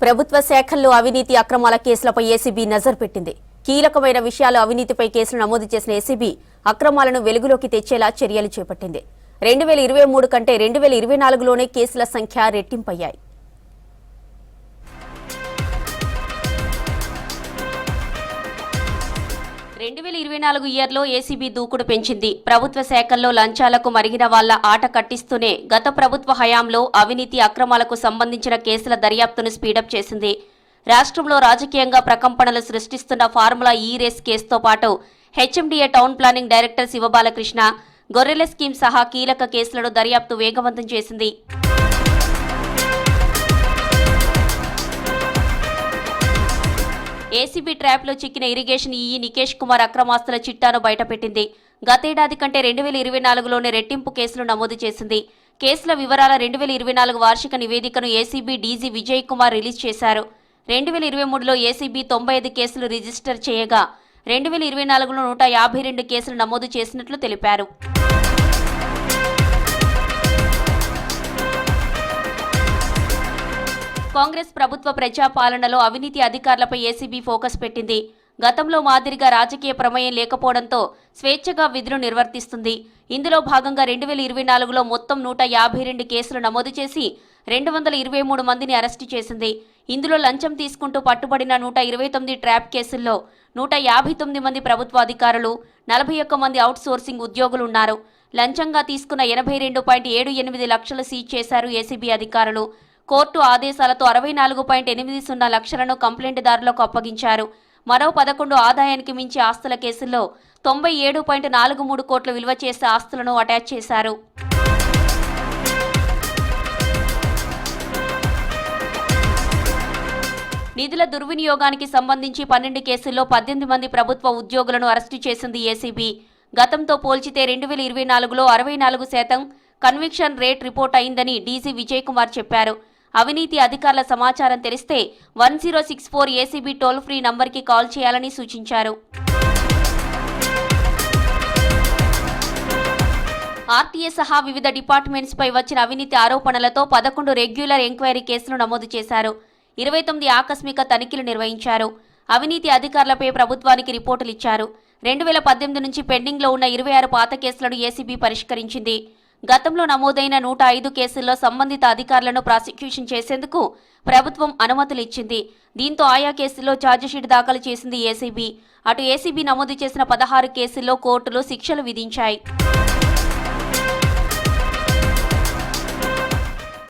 ప్రభుత్వ శాఖల్లో అవినీతి అక్రమాల కేసులపై ఏసీబీ నజర్ పెట్టింది. కీలకమైన విషయాలు అవినీతిపై కేసులు నమోదు చేసిన ఏసీబీ అక్రమాలను వెలుగులోకి తెచ్చేలా చర్యలు చేపట్టింది. 2023 కంటే 2024లోనే కేసుల సంఖ్య రెట్టింపయ్యాయి. ఇయర్లో ఏసీబీ దూకుడు పెంచింది. ప్రభుత్వ శాఖల్లో లంచాలకు మరిగిన వాళ్ల ఆట కట్టిస్తూనే గత ప్రభుత్వ హయాంలో అవినీతి అక్రమాలకు సంబంధించిన కేసుల దర్యాప్తును స్పీడప్ చేసింది. రాష్ట్రంలో రాజకీయంగా ప్రకంపనలు సృష్టిస్తున్న ఫార్ములా ఈ రేస్ కేసుతో పాటు HMDA town planning director Shiva Balakrishna, గొర్రెల స్కీమ్ సహా కీలక కేసులను దర్యాప్తు వేగవంతం చేసింది. ఏసీబీ ట్రాప్లో చిక్కిన ఇరిగేషన్ ఈఈ నికేష్ కుమార్ అక్రమాస్తుల చిట్టాను బయటపెట్టింది. గతేడాది కంటే 2024లోనే రెట్టింపు కేసులు నమోదు చేసింది. కేసుల వివరాల 2024 వార్షిక నివేదికను ACB DG Vijay Kumar release చేశారు. 2023లో ఏసీబీ 95 కేసులు రిజిస్టర్ చేయగా 2024లో 152 కేసులు నమోదు చేసినట్లు తెలిపారు. కాంగ్రెస్ ప్రభుత్వ ప్రజాపాలనలో అవినీతి అధికారులపై ఏసీబీ ఫోకస్ పెట్టింది. గతంలో మాదిరిగా రాజకీయ ప్రమేయం లేకపోవడంతో స్వేచ్ఛగా విధులు నిర్వర్తిస్తుంది. ఇందులో భాగంగా 2024లో మొత్తం 152 కేసులు నమోదు చేసి 223 మందిని అరెస్టు చేసింది. ఇందులో లంచం తీసుకుంటూ పట్టుబడిన 129 ట్రాప్ కేసుల్లో 159 మంది ప్రభుత్వ అధికారులు, 41 మంది అవుట్ సోర్సింగ్ ఉద్యోగులు ఉన్నారు. లంచంగా తీసుకున్న 82.78 లక్షలు సీజ్ చేశారు ఏసీబీ అధికారులు. కోర్టు ఆదేశాలతో 64.80 లక్షలను కంప్లైంట్దారులకు అప్పగించారు. మరో 11 ఆదాయానికి మించి ఆస్తుల కేసుల్లో 97.43 కోట్ల విలువ చేసే ఆస్తులను అటాచ్ చేశారు. నిధుల దుర్వినియోగానికి సంబంధించి 12 కేసుల్లో 18 మంది ప్రభుత్వ ఉద్యోగులను అరెస్టు చేసింది ఏసీబీ. గతంతో పోల్చితే 2024లో 64% కన్విక్షన్ రేట్ రిపోర్ట్ అయిందని డీజీ విజయ్ కుమార్ చెప్పారు. అవినీతి అధికారుల సమాచారం తెలిస్తే 1064 ఏసీబీ టోల్ ఫ్రీ నంబర్కి కాల్ చేయాలని సూచించారు. ఆర్టీఏ సహా వివిధ డిపార్ట్మెంట్స్పై వచ్చిన అవినీతి ఆరోపణలతో 11 రెగ్యులర్ ఎంక్వైరీ కేసులు నమోదు చేశారు. 29 ఆకస్మిక తనిఖీలు నిర్వహించారు. అవినీతి అధికారులపై ప్రభుత్వానికి రిపోర్టులు ఇచ్చారు. 2018 నుంచి పెండింగ్లో ఉన్న 26 పాత కేసులను ఏసీబీ పరిష్కరించింది. గతంలో నమోదైన 105 కేసుల్లో సంబంధిత అధికారులను ప్రాసిక్యూషన్ చేసేందుకు ప్రభుత్వం అనుమతులు ఇచ్చింది. దీంతో ఆయా కేసుల్లో ఛార్జిషీట్ దాఖలు చేసింది ఏసీబీ. అటు ఏసీబీ నమోదు చేసిన 16 కేసుల్లో కోర్టులు శిక్షలు విధించాయి.